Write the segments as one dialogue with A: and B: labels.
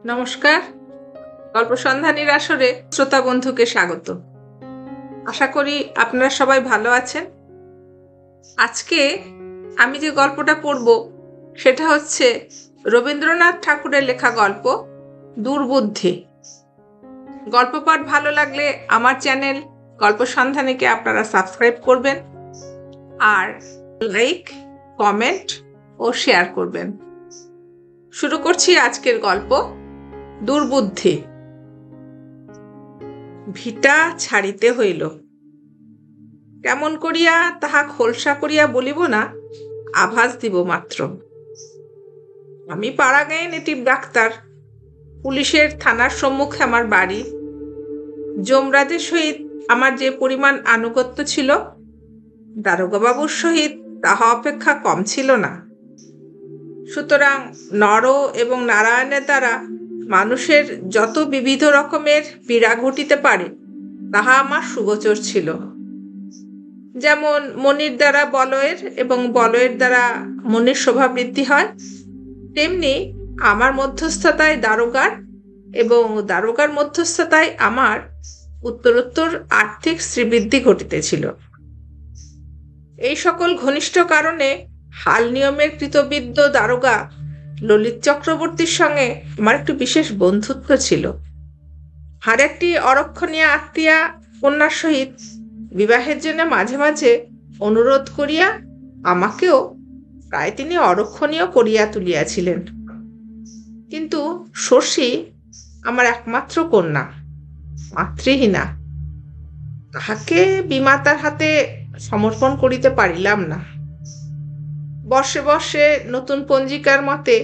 A: নমস্কার, গল্প সন্ধানীর আসরে শ্রোতা বন্ধুকে স্বাগত। আশা করি আপনারা সবাই ভালো আছেন। আজকে আমি যে গল্পটা পড়ব সেটা হচ্ছে রবীন্দ্রনাথ ঠাকুরের লেখা গল্প দুর্বুদ্ধি। গল্প পাঠ ভালো লাগলে আমার চ্যানেল গল্প সন্ধানীকে আপনারা সাবস্ক্রাইব করবেন আর লাইক, কমেন্ট ও শেয়ার করবেন। শুরু করছি আজকের গল্প দুর্বুদ্ধি। ভিটা ছাড়িতে হইল, কেমন করিয়া তাহা খোলসা করিয়া বলিব না, আভাস দিব মাত্র। আমি পাড়া গাঁয়ে নেটিভ ডাক্তার, পুলিশের থানার সম্মুখে আমার বাড়ি। যমরাজের সহিত আমার যে পরিমাণ আনুগত্য ছিল, দারোগাবাবুর সহিত তাহা অপেক্ষা কম ছিল না। সুতরাং নর এবং নারায়ণের দ্বারা মানুষের যত বিবিধ রকমের পীড়া ঘটিতে পারে তাহা আমার সুগোচর ছিল। যেমন মনির দ্বারা বলয়ের এবং বলয়ের দ্বারা মনির শোভাবৃদ্ধি হয়, তেমনি আমার মধ্যস্থতায় দারোগার এবং দারোগার মধ্যস্থতায় আমার উত্তরোত্তর আর্থিক শ্রীবৃদ্ধি ঘটিতেছিল। এই সকল ঘনিষ্ঠ কারণে হাল নিয়মের কৃতবিদ্য দারোগা ললিত চক্রবর্তীর সঙ্গে আমার একটু বিশেষ বন্ধুত্ব ছিল। আর একটি অরক্ষণীয় আত্মীয়া কন্যার সহিত বিবাহের জন্য মাঝে মাঝে অনুরোধ করিয়া আমাকেও প্রায় তিনি অরক্ষণীয় করিয়া তুলিয়াছিলেন। কিন্তু শশী আমার একমাত্র কন্যা, মাতৃহীনা, তাহাকে বিমাতার হাতে সমর্পণ করিতে পারিলাম না। বর্ষে বর্ষে নতুন পঞ্জিকার মতে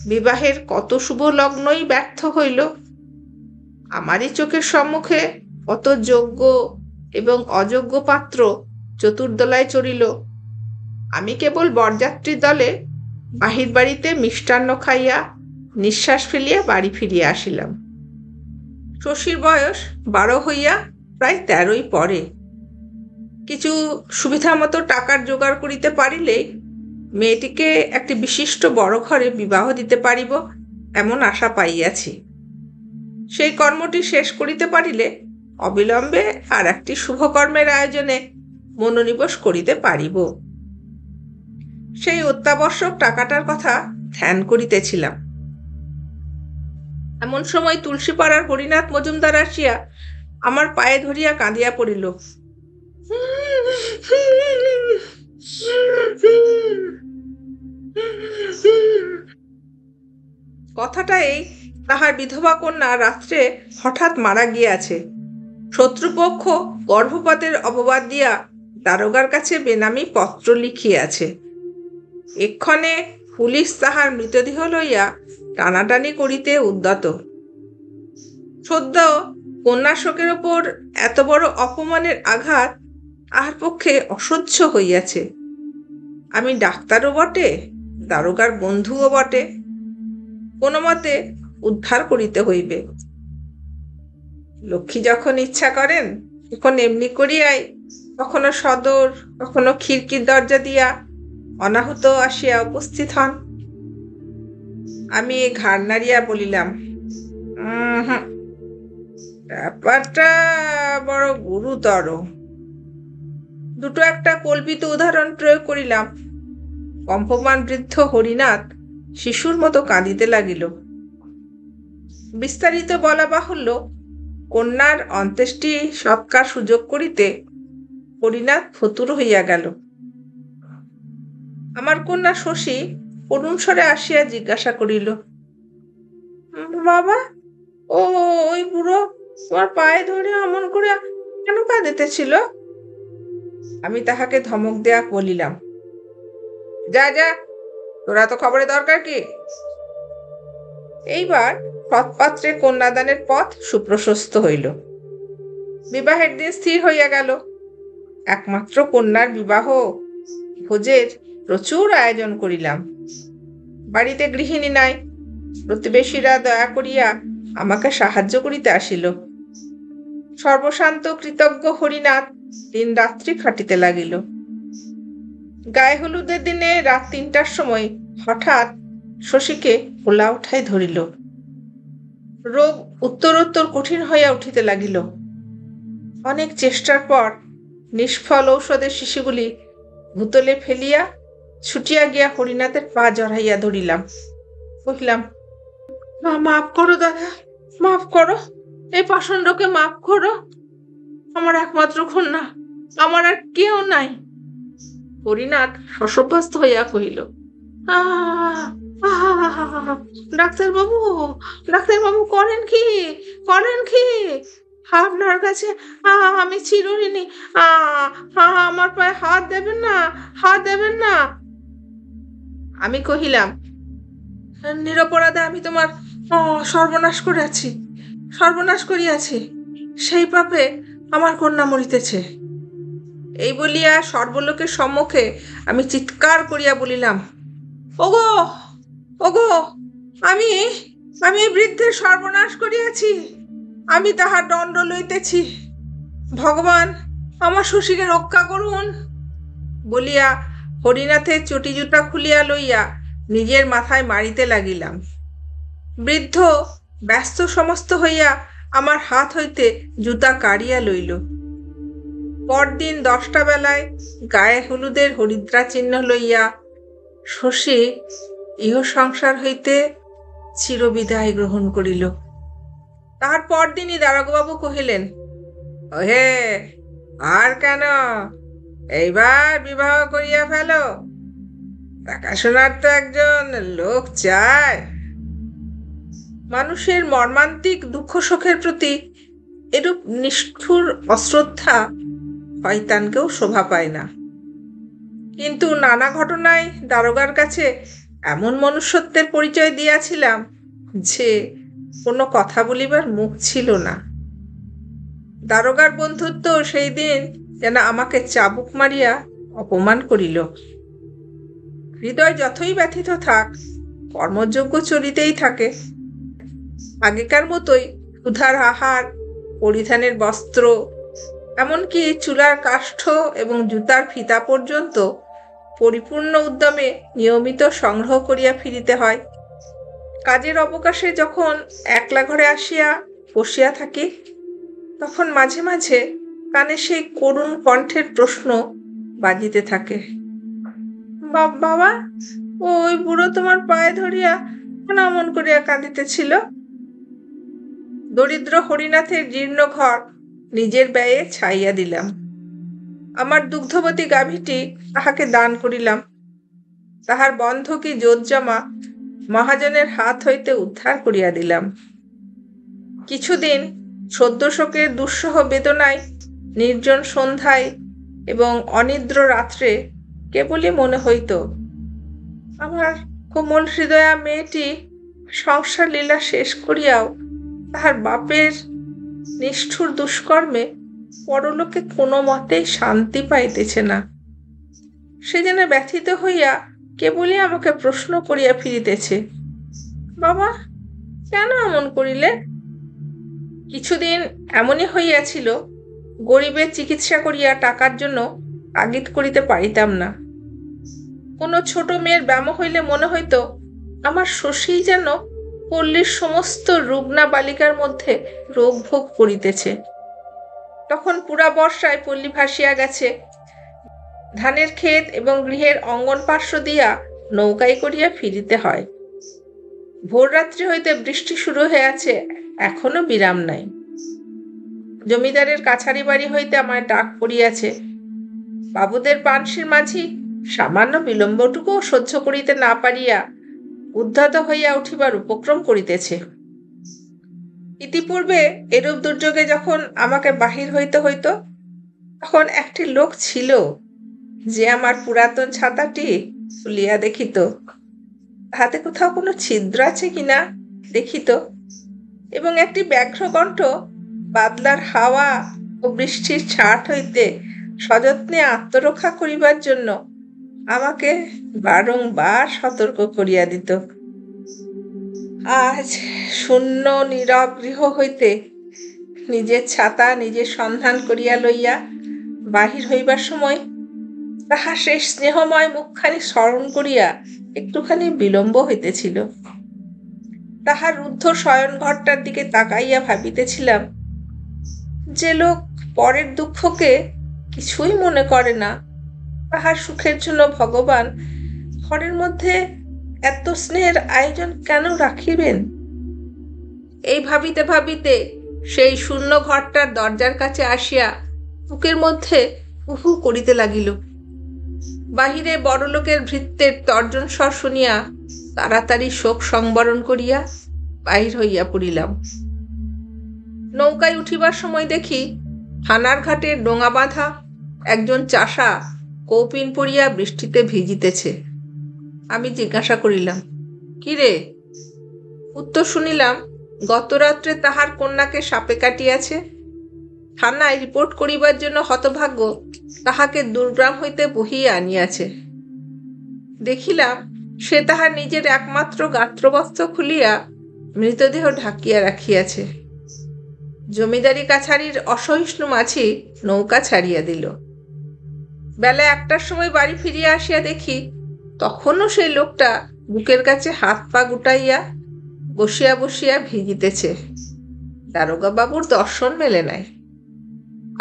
A: বিবাহের কত শুভ লগ্নই ব্যর্থ হইল। আমারই চোখের সম্মুখে কত যোগ্য এবং অযোগ্য পাত্র চতুর্দলায় চড়িল। আমি কেবল বরযাত্রীর দলে বাহির বাড়িতে মিষ্টান্ন খাইয়া নিঃশ্বাস ফেলিয়া বাড়ি ফিরিয়া আসিলাম। শশীর বয়স 12 হইয়া প্রায় 13ই পড়ে। কিছু সুবিধা মতো টাকার জোগাড় করিতে পারিলে মেয়েটিকে একটি বিশিষ্ট বড় ঘরে বিবাহ দিতে পারিব এমন আশা পাইয়াছি। সেই কর্মটি শেষ করিতে পারিলে অবিলম্বে আর একটি শুভকর্মের আয়োজনে মনোনিবেশ করিতে পারিব। সেই অত্যাবশ্যক টাকাটার কথা ধ্যান করিতেছিলাম। এমন সময় তুলসীপাড়ার হরিনাথ মজুমদার আসিয়া আমার পায়ে ধরিয়া কাঁদিয়া পড়িল। কথাটা এই, তাহার বিধবা কন্যা রাত্রে হঠাৎ মারা গিয়াছে। শত্রুপক্ষ গর্ভপাতের অপবাদ দিয়া দারোগার কাছে বেনামি পত্র লিখিয়াছে। এক্ষণে পুলিশ তাহার মৃতদেহ লইয়া টানাটানি করিতে উদ্যত। সদ্য কন্যা শোকের ওপর এত বড় অপমানের আঘাত তাহার পক্ষে অসহ্য হইয়াছে। আমি ডাক্তারও বটে, দারোগার বন্ধুও বটে, কোনো মতে উদ্ধার করিতে হইবে। লক্ষ্মী যখন ইচ্ছা করেন তখন এমনি করিয়াই কখনো সদর, কখনো খিড়কির দরজা দিয়া অনাহুত আসিয়া উপস্থিত হন। আমি ঘাড় নাড়িয়া বলিলাম, ব্যাপারটা বড় গুরুতর। দুটো একটা কল্পিত উদাহরণ প্রয়োগ করিলাম। কম্পমান বৃদ্ধ হরিনাথ শিশুর মতো কাঁদিতে লাগিল। বিস্তারিত বলা বাহুল্য, কন্যার অন্ত্যেষ্টি সৎকার সুযোগ করিতে হরিনাথ ফতুর হইয়া গেল। আমার কন্যা শশী করুণ স্বরে আসিয়া জিজ্ঞাসা করিল, বাবা, ওই বুড়ো তোমার পায়ে ধরে অমন করে কেন কাঁদিতেছিল? আমি তাহাকে ধমক দেয়া বলিলাম, যা যা, তোরা তো খবরের দরকার কি? এইবার সৎপাত্রে কন্যাদানের পথ সুপ্রশস্ত হইল। বিবাহের দিন স্থির হইয়া গেল। একমাত্র কন্যার বিবাহ ভোজের প্রচুর আয়োজন করিলাম। বাড়িতে গৃহিণী নাই। প্রতিবেশীরা দয়া করিয়া আমাকে সাহায্য করিতে আসিল। সর্বশান্ত কৃতজ্ঞ হরিনাথ দিন রাত্রি খাটিতে লাগিল। গায়ে হলুদের দিনে রাত 3টার সময় হঠাৎ শশীকে ওলা উঠায় ধরিল। রোগ উত্তরোত্তর কঠিন হইয়া উঠিতে লাগিল। অনেক চেষ্টার পর নিষ্ফল ঔষধের শিশিগুলি ভূতলে ফেলিয়া ছুটিয়া গিয়া হরিনাথের পা জড়াইয়া ধরিলাম। কহিলাম, মাফ করো দাদা, মাফ করো, এই পাষণ্ডকে মাফ করো। আমার একমাত্র কন্যা, আমার আর কেউ নাই। হরিনাথ শশব্যস্ত হইয়া কহিল, ডাক্তারবাবু, ডাক্তারবাবু, করেন কি, করেন কি? আপনার কাছে আমি চিরঋণী। আমার পায়ে হাত দেবেন না, হাত দেবেন না। আমি কহিলাম, নিরপরাধে আমি তোমার সর্বনাশ করিয়াছি, সর্বনাশ করিয়াছি। সেই পাপে আমার কন্যা মরিতেছে। এই বলিয়া সর্বলোকের সম্মুখে আমি চিৎকার করিয়া বলিলাম, ওগো, ওগো, আমি আমি এই বৃদ্ধের সর্বনাশ করিয়াছি, আমি তাহার দণ্ড লইতেছি। ভগবান আমার শশীকে রক্ষা করুন। বলিয়া হরিনাথের চটি জুতা খুলিয়া লইয়া নিজের মাথায় মারিতে লাগিলাম। বৃদ্ধ ব্যস্ত সমস্ত হইয়া আমার হাত হইতে জুতা কাড়িয়া লইল। পরদিন 10টা বেলায় গায়ে হলুদের হরিদ্রা চিহ্ন লইয়া শশী ইহ সংসার হইতে চিরবিদায় গ্রহণ করিল। তাহার পরদিনই দারোগাবাবু কহিলেন, ওহে, আর কেন, এইবার বিবাহ করিয়া ফেলো, দেখাশোনার তো একজন লোক চায়। মানুষের মর্মান্তিক দুঃখ শোকের প্রতি এরূপ নিষ্ঠুর অশ্রদ্ধা শয়তানকেও শোভা পায় না। কিন্তু নানা ঘটনায় দারোগার কাছে এমন মনুষ্যত্বের পরিচয় দিয়াছিলাম যে কোনো কথা বলিবার মুখ ছিল না। দারোগার বন্ধুত্ব সেই দিন যেন আমাকে চাবুক মারিয়া অপমান করিল। হৃদয় যতই ব্যথিত থাক, কর্মযোগ্য চলিতেই থাকে। আগেকার মতোই ক্ষুধার আহার, পরিধানের বস্ত্র, এমনকি চুলার কাষ্ঠ এবং জুতার ফিতা পর্যন্ত পরিপূর্ণ উদ্যমে নিয়মিত সংগ্রহ করিয়া ফিরিতে হয়। কাজের অবকাশে যখন একলা ঘরে আসিয়া বসিয়া থাকি, তখন মাঝে মাঝে কানে সেই করুণ কণ্ঠের প্রশ্ন বাজিতে থাকে, বাবা, ওই বুড়ো তোমার পায়ে ধরিয়া কেন অমন করিয়া কাঁদিতেছিল? দরিদ্র হরিনাথের জীর্ণ ঘর নিজের ব্যয়ে ছাইয়া দিলাম। আমার দুগ্ধবতী গাভীটি তাহাকে দান করিলাম। তাহার বন্ধকি জোতজামা মহাজনের হাত হইতে উদ্ধার করিয়া দিলাম। কিছুদিন সদ্যশোকের দুঃসহ বেদনায় নির্জন সন্ধ্যায় এবং অনিদ্র রাত্রে কেবলই মনে হইত, আমার কোমল হৃদয়া মেয়েটি সংসার লীলা শেষ করিয়াও তাহার বাপের নিষ্ঠুর দুষ্কর্মে পরলোকে কোনো মতেই শান্তি পাইতেছে না। সে যেন ব্যথিত হইয়া কেবলই আমাকে প্রশ্ন করিয়া ফিরিতেছে, বাবা, কেন এমন করিলে? কিছুদিন এমনই হইয়াছিল, গরিবের চিকিৎসা করিয়া টাকার জন্য তাগিদ করিতে পারিতাম না। কোনো ছোট মেয়ের ব্যামো হইলে মনে হইত আমার শশী যেন পল্লীর সমস্ত রুগ্না বালিকার মধ্যে রোগ ভোগ করিতেছে। তখন পুরা বর্ষায় পল্লী ভাসিয়া গেছে। ধানের ক্ষেত এবং গৃহের অঙ্গন পার্শ্ব দিয়া নৌকায় করিয়া ফিরিতে হয়। ভোররাত্রি হইতে বৃষ্টি শুরু হইয়াছে, এখনো বিরাম নাই। জমিদারের কাছারি বাড়ি হইতে আমায় ডাক পড়িয়াছে। বাবুদের পানসির মাঝি সামান্য বিলম্বটুকুও সহ্য করিতে না পারিয়া উদ্ধত হইয়া উঠিবার উপক্রম করিতেছে। ইতিপূর্বে এরূপ দুর্যোগে যখন আমাকে বাহির হইতে হইত, তখন একটি লোক ছিল যে আমার পুরাতন ছাতাটি খুলিয়া দেখিত, হাতে কোথাও কোনো ছিদ্র আছে কিনা দেখিত, এবং একটি ব্যাঘ্রকণ্ঠ বাদলার হাওয়া ও বৃষ্টির ছাট হইতে সযত্নে আত্মরক্ষা করিবার জন্য আমাকে বারংবার সতর্ক করিয়া দিত। আজ শূন্য নীরব গৃহ হইতে নিজের ছাতা নিজের সন্ধান করিয়া লইয়া বাহির হইবার সময় তাহার সেই স্নেহময় মুখখানি স্মরণ করিয়া একটুখানি বিলম্ব হইতেছিল। তাহার রুদ্ধ শয়ন ঘরটার দিকে তাকাইয়া ভাবিতেছিলাম, যে লোক পরের দুঃখকে কিছুই মনে করে না, তাহার সুখের জন্য ভগবান ঘরের মধ্যে এত স্নেহের আয়োজন কেন রাখিবেন? এই ভাবিতে ভাবিতে সেই শূন্য ঘরটার দরজার কাছে আসিয়া বুকের মধ্যে উহু করিতে লাগিল। বাহিরে বড়লোকের ভৃত্যের তর্জন স্বর শুনিয়া তাড়াতাড়ি শোক সংবরণ করিয়া বাহির হইয়া পড়িলাম। নৌকায় উঠিবার সময় দেখি থানার ঘাটে ডোঙা বাঁধা একজন চাষা কৌপিন পরিয়া বৃষ্টিতে ভিজিতেছে। আমি জিজ্ঞাসা করিলাম, কি রে? উত্তর শুনিলাম, গত রাত্রে তাহার কন্যাকে সাপে কাটিয়াছে। থানায় রিপোর্ট করিবার জন্য হতভাগ্য তাহাকে দুর্গ্রাম হইতে বহিয়া আনিয়াছে। দেখিলাম সে তাহার নিজের একমাত্র গাত্রবস্ত্র খুলিয়া মৃতদেহ ঢাকিয়া রাখিয়াছে। জমিদারি কাছারির অসহিষ্ণু মাঝি নৌকা ছাড়িয়া দিল। বেলা 1টার সময় বাড়ি ফিরিয়া আসিয়া দেখি তখনও সেই লোকটা বুকের কাছে হাত পা গুটাইয়া বসিয়া বসিয়া ভিজিতেছে। দারোগা বাবুর দর্শন মেলে নাই।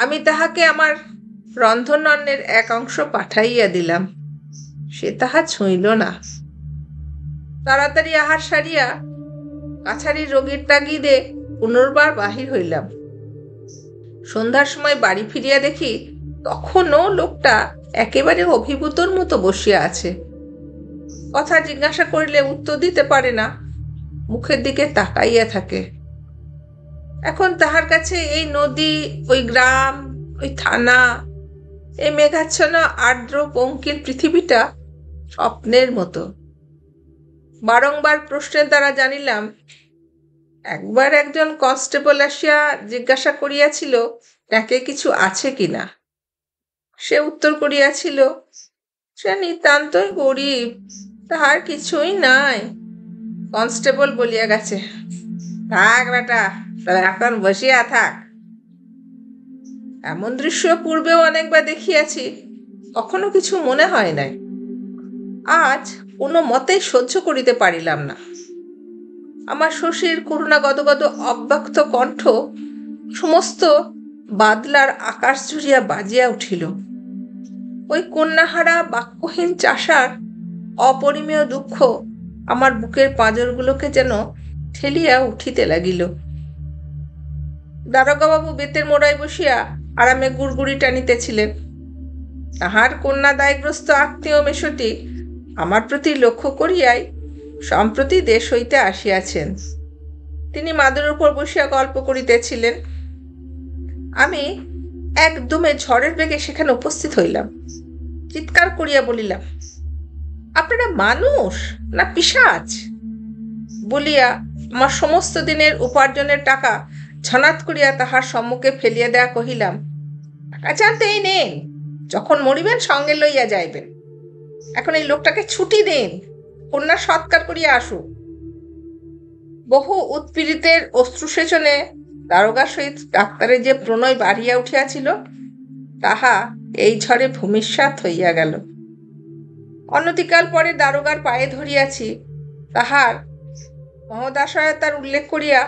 A: আমি তাহাকে আমার রন্ধনঅন্নের এক অংশ পাঠাইয়া দিলাম, সে তাহা ছুঁইল না। তাড়াতাড়ি আহার সারিয়া কাছারির রোগীর তাগিদে পুনর্বার বাহির হইলাম। সন্ধ্যার সময় বাড়ি ফিরিয়া দেখি তখনও লোকটা একেবারে অভিভূতর মতো বসিয়া আছে। কথা জিজ্ঞাসা করিলে উত্তর দিতে পারে না, মুখের দিকে তাকাইয়া থাকে। এখন তাহার কাছে এই নদী, ওই গ্রাম, ওই থানা, এই মেঘাচ্ছন্ন আর্দ্র পঙ্কিল পৃথিবীটা স্বপ্নের মতো। বারংবার প্রশ্নের দ্বারা জানিলাম, একবার একজন কনস্টেবল আসিয়া জিজ্ঞাসা করিয়াছিল তাকে কিছু আছে কিনা। সে উত্তর করিয়াছিল, সে নিতান্তই গরিব, তাহার কিছুই নাই। কনস্টেবল বলিয়া গেছে, থাক বেটা, তবে এখন বসিয়া থাক। এমন দৃশ্য পূর্বেও অনেকবার দেখিয়াছি, কখনো কিছু মনে হয় নাই। আজ কোনো মতেই সহ্য করিতে পারিলাম না। আমার শশীর করুণা গদগদ অব্যক্ত কণ্ঠ সমস্ত বাদলার আকাশ জুড়িয়া বাজিয়া উঠিল। ওই কন্যাহারা বাক্যহীন চাষার অপরিমেয় দুঃখ আমার বুকের পাঁজরগুলোকে যেন ঠেলিয়া উঠিতে লাগিল। দারোগাবাবু বেতের মোড়ায় বসিয়া আরামে গুড়গুড়ি টানিতেছিলেন। তাহার কন্যা দায়গ্রস্ত আত্মীয় মেশটি আমার প্রতি লক্ষ্য করিয়াই সম্প্রতি দেশ হইতে আসিয়াছেন। তিনি মাদুর উপর বসিয়া গল্প করিতেছিলেন। আমি একদমে ঝড়ের বেগে সেখানে উপস্থিত হইলাম। চিৎকার করিয়া বলিলাম, আপনারা মানুষ না পিশাচ? বলিয়া আমার সমস্ত দিনের উপার্জনের টাকা ঝনাত করিয়া তাহার সম্মুখে ফেলিয়া দেয়া কহিলাম, টাকা জানতেই নেন, যখন মরিবেন সঙ্গে লইয়া যাইবেন। এখন এই লোকটাকে ছুটি দেন, কন্যা সৎকার করিয়া আসুক। বহু উৎপীড়িতের অশ্রুসেচনে দারোগার সহিত ডাক্তারের যে প্রণয় বাড়িয়া উঠিয়াছিল, তাহা এই ঝড়ে ভূমিসাৎ হইয়া গেল। অনতিকাল পরে দারোগার পায়ে ধরিয়াছি, তাহার মহদাশয়তার উল্লেখ করিয়া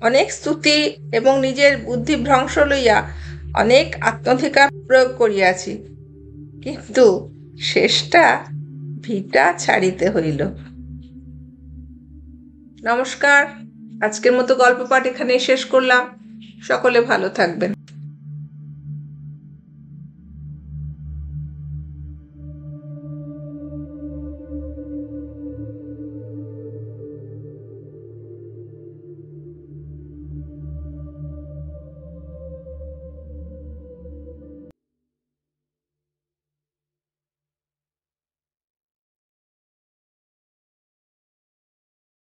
A: অনেক স্তুতি এবং নিজের বুদ্ধিভ্রংশ লইয়া অনেক আত্মধিকার প্রয়োগ করিয়াছি, কিন্তু শেষটা ভিটা ছাড়িতে হইল। নমস্কার, আজকের মতো গল্প পাঠ এখানেই শেষ করলাম। সকলে ভালো থাকবেন।